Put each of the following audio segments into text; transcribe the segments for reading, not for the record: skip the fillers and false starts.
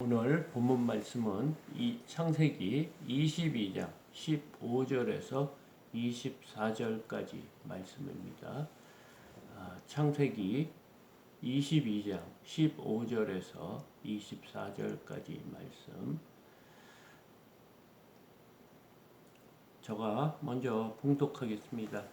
오늘 본문 말씀은 이 창세기 22장 15절에서 24절까지 말씀입니다. 창세기 22장 15절에서 24절까지 말씀. 제가 먼저 봉독하겠습니다.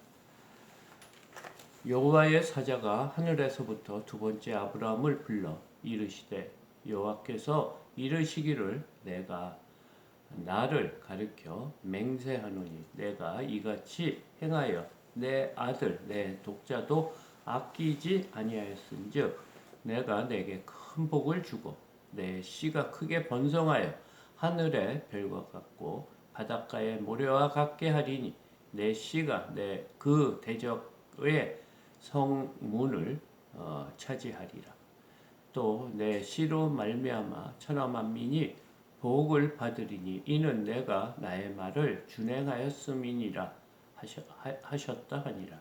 여호와의 사자가 하늘에서부터 두 번째 아브라함을 불러 이르시되 여호와께서 이르시기를 내가 나를 가리켜 맹세하노니 내가 이같이 행하여 내 아들 내 독자도 아끼지 아니하였은즉 내가 내게 큰 복을 주고 내 씨가 크게 번성하여 하늘의 별과 같고 바닷가의 모래와 같게 하리니 내 씨가 내 그 대적의 성문을 차지하리라. 또 내 씨로 말미암아 천하 만민이 복을 받으리니 이는 내가 나의 말을 준행하였음이니라 하셨다 하니라.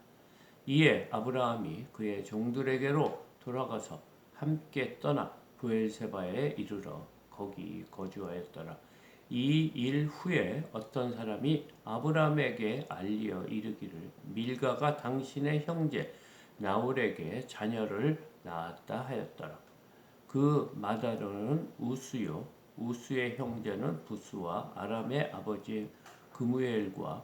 이에 아브라함이 그의 종들에게로 돌아가서 함께 떠나 브엘세바에 이르러 거기 거주하였더라. 이 일 후에 어떤 사람이 아브라함에게 알리어 이르기를 밀가가 당신의 형제 나홀에게 자녀를 낳았다 하였더라. 그 마다로는 우스요 우스의 형제는 부스와 아람의 아버지 그무엘과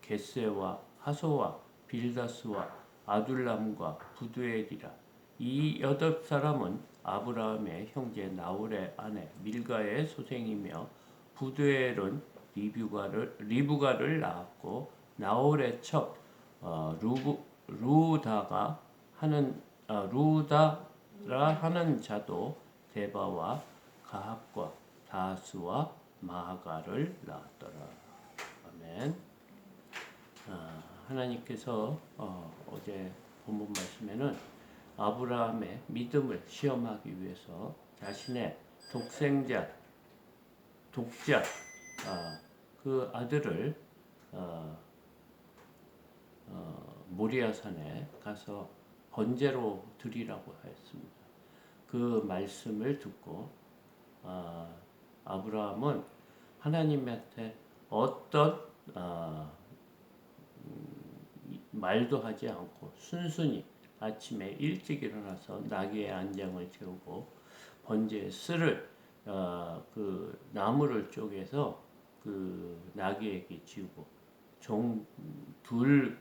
게세와 하소와 빌다스와 아둘람과 부두엘이라. 이 8사람은 아브라함의 형제 나홀의 아내 밀가의 소생이며 부두엘은 리브가를 낳았고 나홀의 첩 루다라 하는 자도 데바와 가합과 다스와 마가를 낳았더라. 아멘. 하나님께서 어제 본문 말씀에는 아브라함의 믿음을 시험하기 위해서 자신의 독자 그 아들을 모리아산에 가서 번제로 드리라고 했습니다. 그 말씀을 듣고 아브라함은 하나님한테 어떤 말도 하지 않고 순순히 아침에 일찍 일어나서 나귀의 안장을 채우고 번제의 쓸을 그 나무를 쪼개서 그 나귀에게 지우고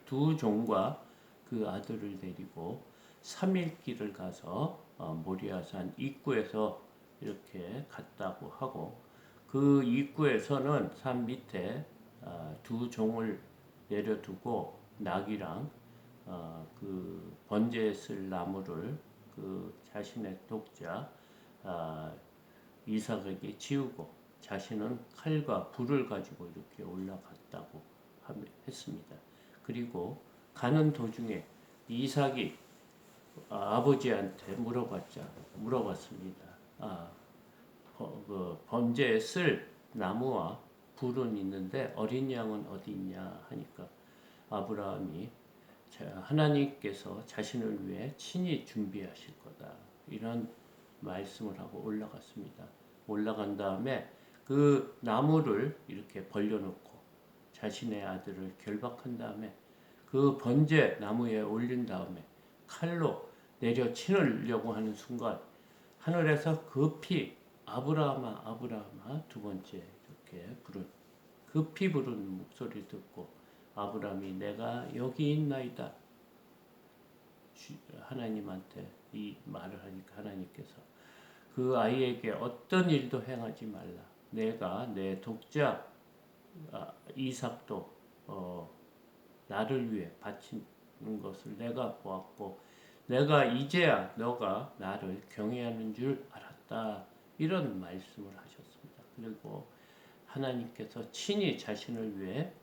두 종과 그 아들을 데리고 3일 길을 가서 모리아산 입구에서 이렇게 갔다고 하고 그 입구에서는 산 밑에 두 종을 내려두고 나귀랑 그 번제에 쓸 나무를 그 자신의 독자 이삭에게 지우고 자신은 칼과 불을 가지고 이렇게 올라갔다고 했습니다. 그리고 가는 도중에 이삭이 아버지한테 물어봤습니다. 그 번제에 쓸 나무와 불은 있는데 어린 양은 어디 있냐 하니까 아브라함이 하나님께서 자신을 위해 친히 준비하실 거다 이런 말씀을 하고 올라갔습니다. 올라간 다음에 그 나무를 이렇게 벌려놓고 자신의 아들을 결박한 다음에 그 번제 나무에 올린 다음에 칼로 내려 치려고 하는 순간 하늘에서 급히 아브라함아 아브라함아 두 번째 이렇게 급히 부르는 목소리를 듣고 아브라함이 내가 여기 있나이다 하나님한테 이 말을 하니까 하나님께서 그 아이에게 어떤 일도 행하지 말라. 내가 내 독자 이삭도 나를 위해 바치는 것을 내가 보았고 내가 이제야 너가 나를 경외하는 줄 알았다. 이런 말씀을 하셨습니다. 그리고 하나님께서 친히 자신을 위해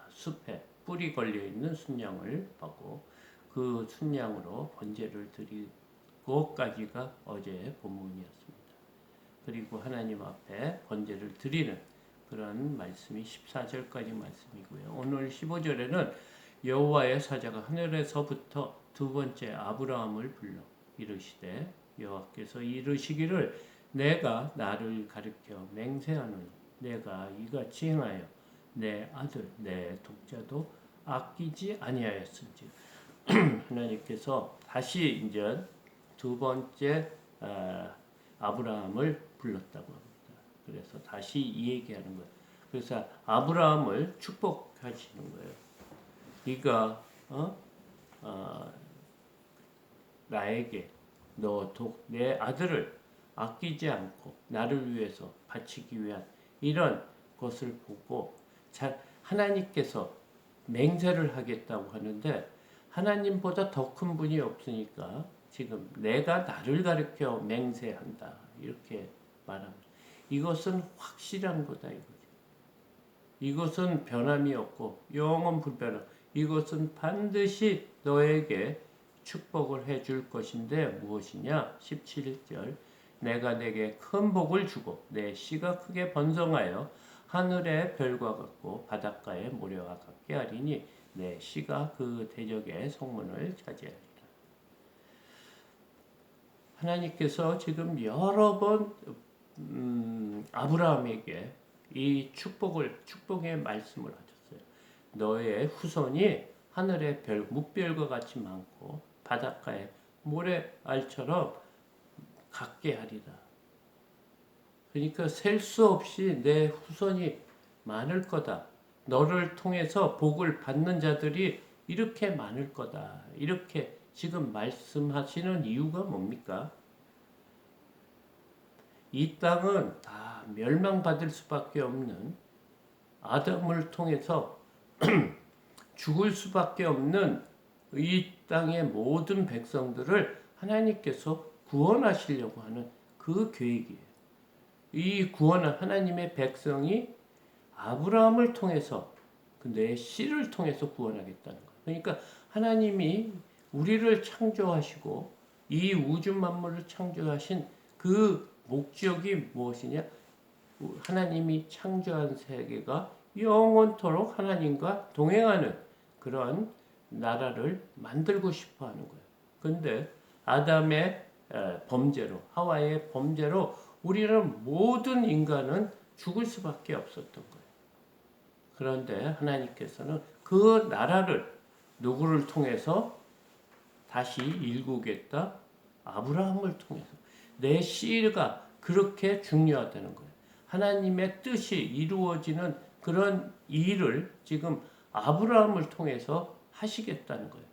숲에 뿔이 걸려있는 순양을 하고 그 순양으로 번제를 드리고까지가 어제의 본문이었습니다. 그리고 하나님 앞에 번제를 드리는 그런 말씀이 14절까지 말씀이고요. 오늘 15절에는 여호와의 사자가 하늘에서부터 두 번째 아브라함을 불러 이르시되 여호와께서 이르시기를 내가 나를 가리켜 맹세하노니 내가 이같이 행하여 내 아들 내 독자도 아끼지 아니하였은지. 하나님께서 다시 이제 두 번째 아브라함을 불렀다고 합니다. 그래서 다시 이 얘기하는 거예요. 그래서 아브라함을 축복하시는 거예요. 네가 나에게 내 아들을 아끼지 않고 나를 위해서 바치기 위한 이런 것을 보고 하나님께서 맹세를 하겠다고 하는데 하나님보다 더 큰 분이 없으니까 지금 내가 나를 가리켜 맹세한다 이렇게 말합니다. 이것은 확실한 거다 이거죠. 이것은 변함이 없고 영원 불변함. 이것은 반드시 너에게 축복을 해줄 것인데 무엇이냐? 17절 내가 내게 큰 복을 주고 내 씨가 크게 번성하여 하늘의 별과 같고 바닷가의 모래와 같게 하리니 내 씨가 그 대적의 성문을 차지하리라. 하나님께서 지금 여러 번 아브라함에게 이 축복의 말씀을 하셨어요. 너의 후손이 하늘의 별, 묵별과 같이 많고 바닷가의 모래알처럼 같게 하리라. 그러니까 셀 수 없이 내 후손이 많을 거다. 너를 통해서 복을 받는 자들이 이렇게 많을 거다. 이렇게 지금 말씀하시는 이유가 뭡니까? 이 땅은 다 멸망받을 수밖에 없는 아담을 통해서 죽을 수밖에 없는 이 땅의 모든 백성들을 하나님께서 구원하시려고 하는 그 계획이에요. 이 구원은 하나님의 백성이 아브라함을 통해서 내 씨를 통해서 구원하겠다는 거예요. 그러니까 하나님이 우리를 창조하시고 이 우주 만물을 창조하신 그 목적이 무엇이냐? 하나님이 창조한 세계가 영원토록 하나님과 동행하는 그런 나라를 만들고 싶어 하는 거예요. 근데 아담의 범죄로, 하와의 범죄로 우리는 모든 인간은 죽을 수밖에 없었던 거예요. 그런데 하나님께서는 그 나라를 누구를 통해서 다시 일구겠다? 아브라함을 통해서. 내 씨가 그렇게 중요하다는 거예요. 하나님의 뜻이 이루어지는 그런 일을 지금 아브라함을 통해서 하시겠다는 거예요.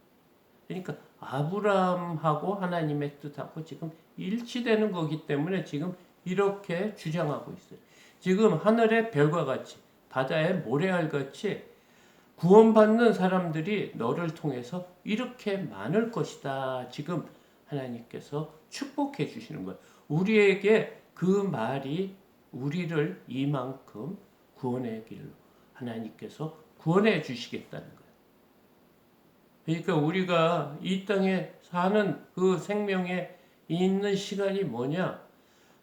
그러니까 아브라함하고 하나님의 뜻하고 지금 일치되는 거기 때문에 지금 이렇게 주장하고 있어요. 지금 하늘의 별과 같이 바다의 모래알 같이 구원받는 사람들이 너를 통해서 이렇게 많을 것이다. 지금 하나님께서 축복해 주시는 거예요. 우리에게 그 말이 우리를 이만큼 구원의 길로 하나님께서 구원해 주시겠다는 거예요. 그러니까 우리가 이 땅에 사는 그 생명에 있는 시간이 뭐냐?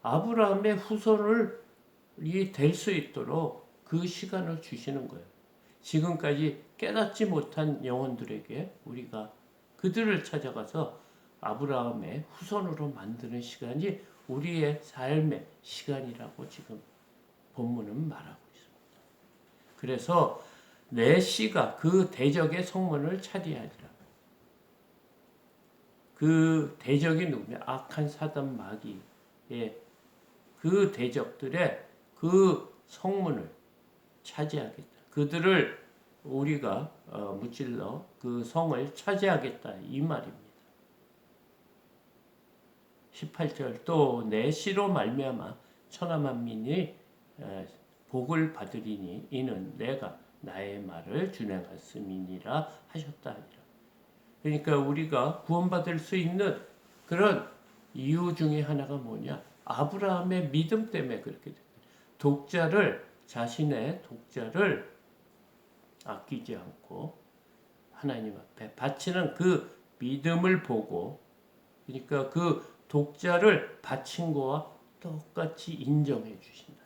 아브라함의 후손이 될 수 있도록 그 시간을 주시는 거예요. 지금까지 깨닫지 못한 영혼들에게 우리가 그들을 찾아가서 아브라함의 후손으로 만드는 시간이 우리의 삶의 시간이라고 지금 본문은 말하고 있습니다. 그래서 내 씨가 그 대적의 성문을 차지하리라. 그 대적이 누구냐? 악한 사단 마귀의 그 대적들의 그 성문을 차지하겠다. 그들을 우리가 무찔러 그 성을 차지하겠다 이 말입니다. 18절 또 내 씨로 말미암아 천하 만민이 복을 받으리니 이는 내가 나의 말을 준행했음이니라 하셨다 하니라. 그러니까 우리가 구원받을 수 있는 그런 이유 중에 하나가 뭐냐? 아브라함의 믿음 때문에 그렇게 됐다. 자신의 독자를 아끼지 않고 하나님 앞에 바치는 그 믿음을 보고, 그러니까 그 독자를 바친 거와 똑같이 인정해 주신다는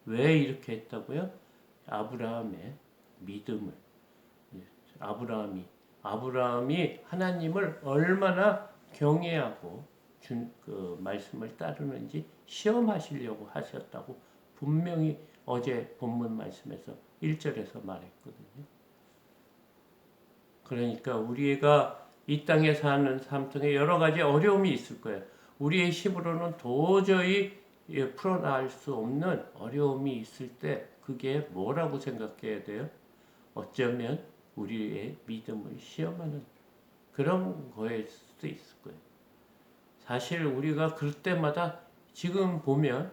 거예요. 왜 이렇게 했다고요? 아브라함의 믿음을, 아브라함이 하나님을 얼마나 경외하고 그 말씀을 따르는지 시험하시려고 하셨다고 분명히 어제 본문 말씀에서 1절에서 말했거든요. 그러니까 우리가 이 땅에 사는 삶 중에 여러 가지 어려움이 있을 거예요. 우리의 힘으로는 도저히 풀어나갈 수 없는 어려움이 있을 때 그게 뭐라고 생각해야 돼요? 어쩌면 우리의 믿음을 시험하는 그런 거일 수도 있을 거예요. 사실 우리가 그럴 때마다 지금 보면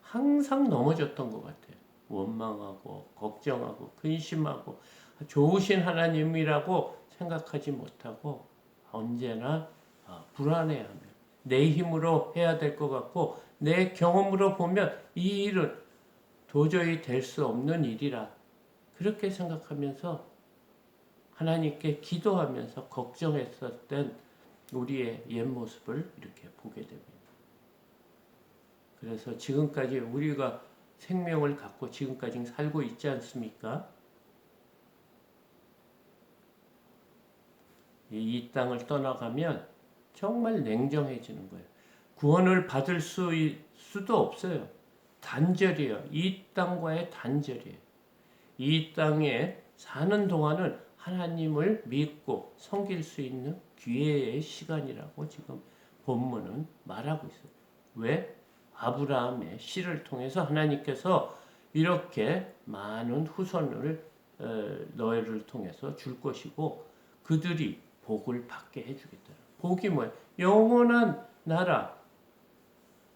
항상 넘어졌던 것 같아요. 원망하고 걱정하고 근심하고 좋으신 하나님이라고 생각하지 못하고 언제나 불안해하며 내 힘으로 해야 될 것 같고 내 경험으로 보면 이 일은 도저히 될 수 없는 일이라 그렇게 생각하면서 하나님께 기도하면서 걱정했었던 우리의 옛 모습을 이렇게 보게 됩니다. 그래서 지금까지 우리가 생명을 갖고 지금까지 살고 있지 않습니까? 이 땅을 떠나가면 정말 냉정해지는 거예요. 구원을 받을 수도 없어요. 단절이에요. 이 땅과의 단절이에요. 이 땅에 사는 동안은 하나님을 믿고 섬길 수 있는 기회의 시간이라고 지금 본문은 말하고 있어요. 왜? 아브라함의 씨를 통해서 하나님께서 이렇게 많은 후손을 너희를 통해서 줄 것이고 그들이 복을 받게 해주겠다. 복이 뭐예요? 영원한 나라.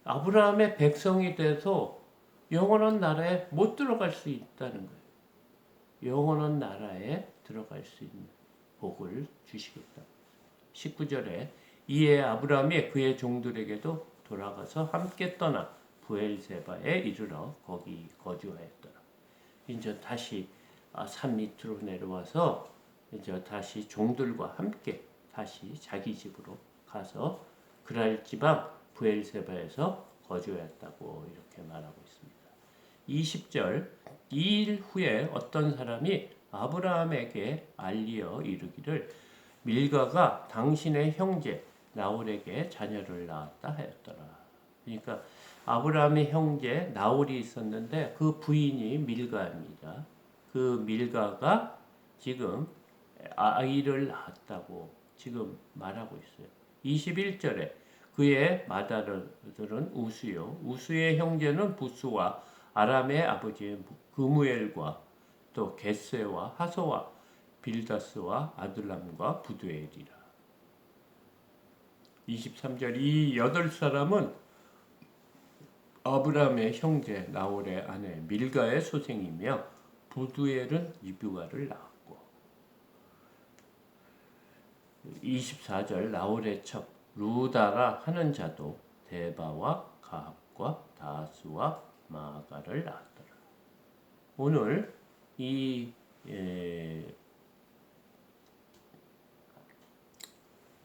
아브라함의 백성이 돼서 영원한 나라에 못 들어갈 수 있다는 거예요. 영원한 나라에 들어갈 수 있는 복을 주시겠다. 19절에 이에 아브라함이 그의 종들에게도 돌아가서 함께 떠나 부엘세바에 이르러 거기 거주하였더라. 이제 다시 산 밑으로 내려와서 이제 다시 종들과 함께 다시 자기 집으로 가서 그랄 지방 부엘세바에서 거주했다고 이렇게 말하고 있습니다. 20절 이 일 후에 어떤 사람이 아브라함에게 알리어 이르기를 밀가가 당신의 형제 나홀에게 자녀를 낳았다 하였더라. 그러니까 아브라함의 형제 나홀이 있었는데 그 부인이 밀가입니다. 그 밀가가 지금 아이를 낳았다고 지금 말하고 있어요. 21절에 그의 맏아들은 우수요 우수의 형제는 부스와 아람의 아버지 그무엘과 또 겟세와 하소와 빌다스와 아둘람과 부두엘이라. 23절 이 8사람은 아브라함의 형제 나홀의 아내 밀가의 소생이며 부두엘은 리브가를 낳았고 24절 나홀의 첩 루다라 하는 자도 데바와 가합과 다스와 마가를 낳았더라. 오늘 이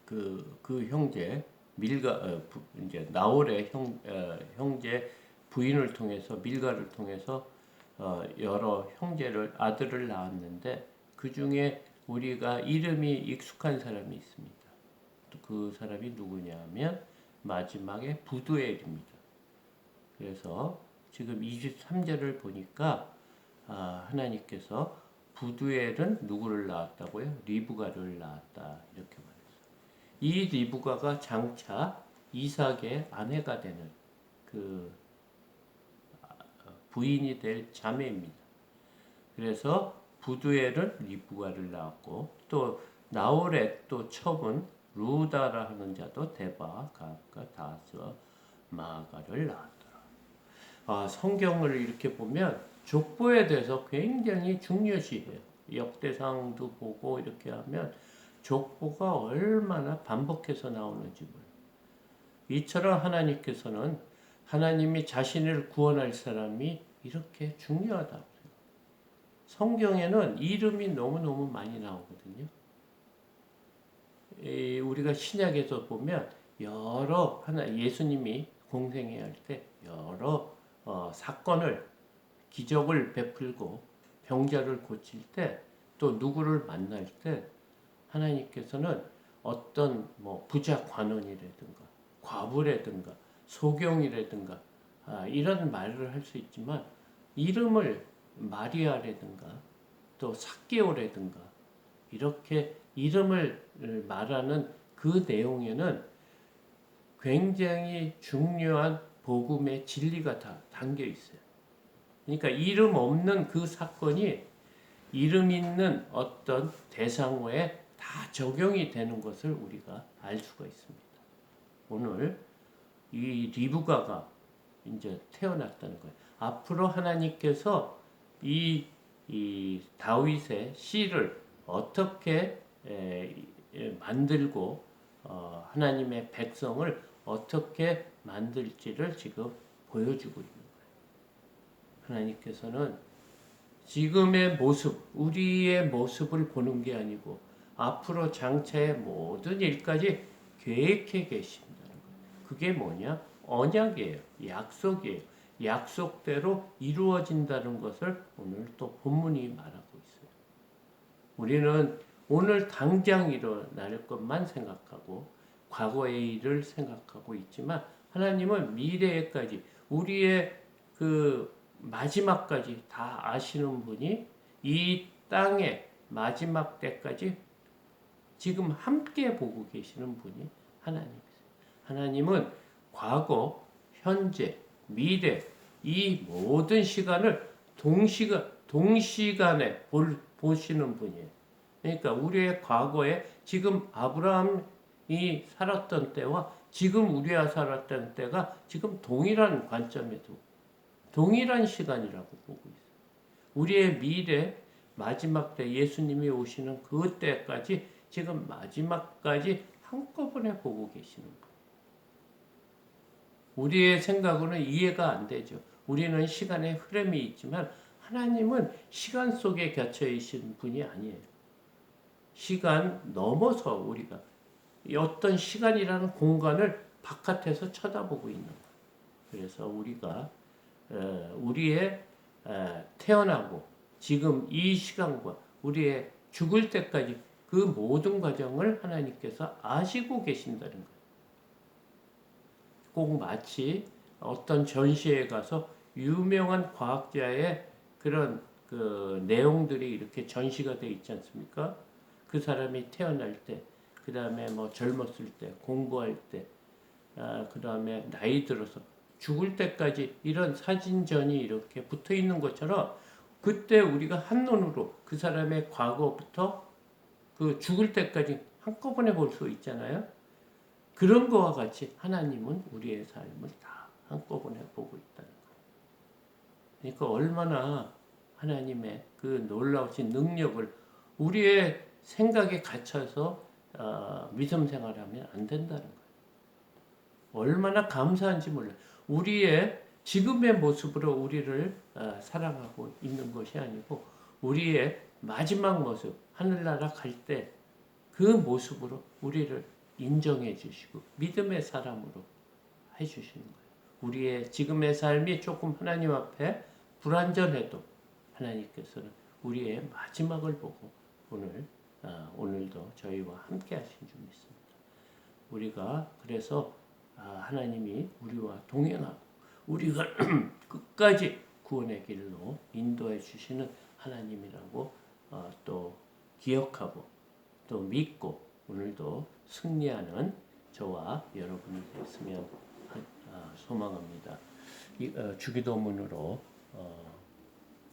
그 형제 밀가 이제 나홀의 형제 부인을 통해서 밀가를 통해서 여러 형제를 아들을 낳았는데 그 중에 우리가 이름이 익숙한 사람이 있습니다. 그 사람이 누구냐면 마지막에 부두엘입니다. 그래서 지금 23절을 보니까 하나님께서 부두엘은 누구를 낳았다고요? 리브가를 낳았다 이렇게 말했어요. 이 리브가가 장차 이삭의 아내가 되는 그 부인이 될 자매입니다. 그래서 부두엘은 리브가를 낳았고 또 나홀의 또 첩은 루다라 하는 자도 데바, 가압과 다스와 마가를 낳았더라. 성경을 이렇게 보면 족보에 대해서 굉장히 중요시해요. 역대상도 보고 이렇게 하면 족보가 얼마나 반복해서 나오는지 몰라요. 이처럼 하나님께서는 하나님이 자신을 구원할 사람이 이렇게 중요하다고 해요. 성경에는 이름이 너무너무 많이 나오거든요. 우리가 신약에서 보면 여러 예수님이 공생애할 때 여러 사건을 기적을 베풀고 병자를 고칠 때 또 누구를 만날 때 하나님께서는 어떤 뭐 부자 관원이라든가 과부라든가 소경이라든가 이런 말을 할 수 있지만 이름을 마리아라든가 또 삭개오라든가 이렇게 이름을 말하는 그 내용에는 굉장히 중요한 복음의 진리가 다 담겨 있어요. 그러니까 이름 없는 그 사건이 이름 있는 어떤 대상어에 다 적용이 되는 것을 우리가 알 수가 있습니다. 오늘 이 리브가가 이제 태어났다는 거예요. 앞으로 하나님께서 이 다윗의 씨를 어떻게 만들고 하나님의 백성을 어떻게 만들지를 지금 보여주고 있는 거예요. 하나님께서는 지금의 모습, 우리의 모습을 보는 게 아니고 앞으로 장차의 모든 일까지 계획해 계신다는 거예요. 그게 뭐냐? 언약이에요. 약속이에요. 약속대로 이루어진다는 것을 오늘 또 본문이 말하고 있어요. 우리는 오늘 당장 일어날 것만 생각하고 과거의 일을 생각하고 있지만 하나님은 미래에까지 우리의 그 마지막까지 다 아시는 분이 이 땅의 마지막 때까지 지금 함께 보고 계시는 분이 하나님이세요. 하나님은 과거, 현재, 미래 이 모든 시간을 동시간에 보시는 분이에요. 그러니까 우리의 과거에 지금 아브라함이 살았던 때와 지금 우리가 살았던 때가 지금 동일한 관점에도 동일한 시간이라고 보고 있어요. 우리의 미래 마지막 때 예수님이 오시는 그 때까지 지금 마지막까지 한꺼번에 보고 계시는 거예요. 우리의 생각으로는 이해가 안 되죠. 우리는 시간의 흐름이 있지만 하나님은 시간 속에 갇혀 계신 분이 아니에요. 시간 넘어서 우리가 어떤 시간이라는 공간을 바깥에서 쳐다보고 있는 거예요. 그래서 우리가 우리의 태어나고 지금 이 시간과 우리의 죽을 때까지 그 모든 과정을 하나님께서 아시고 계신다는 거예요. 꼭 마치 어떤 전시회에 가서 유명한 과학자의 그런 그 내용들이 이렇게 전시가 되어 있지 않습니까? 그 사람이 태어날 때, 그 다음에 뭐 젊었을 때, 공부할 때, 그 다음에 나이 들어서 죽을 때까지 이런 사진전이 이렇게 붙어 있는 것처럼 그때 우리가 한눈으로 그 사람의 과거부터 그 죽을 때까지 한꺼번에 볼 수 있잖아요. 그런 거와 같이 하나님은 우리의 삶을 다 한꺼번에 보고 있다는 거예요. 그러니까 얼마나 하나님의 그 놀라우신 능력을 우리의 생각에 갇혀서 믿음 생활하면 안 된다는 거예요. 얼마나 감사한지 몰라요. 우리의 지금의 모습으로 우리를 사랑하고 있는 것이 아니고 우리의 마지막 모습, 하늘나라 갈 때 그 모습으로 우리를 인정해 주시고 믿음의 사람으로 해 주시는 거예요. 우리의 지금의 삶이 조금 하나님 앞에 불완전해도 하나님께서는 우리의 마지막을 보고 오늘도 저희와 함께 하신 줄 믿습니다. 우리가 그래서 하나님이 우리와 동행하고 우리가 끝까지 구원의 길로 인도해 주시는 하나님이라고 또 기억하고 또 믿고 오늘도 승리하는 저와 여러분이 됐으면 소망합니다. 주기도문으로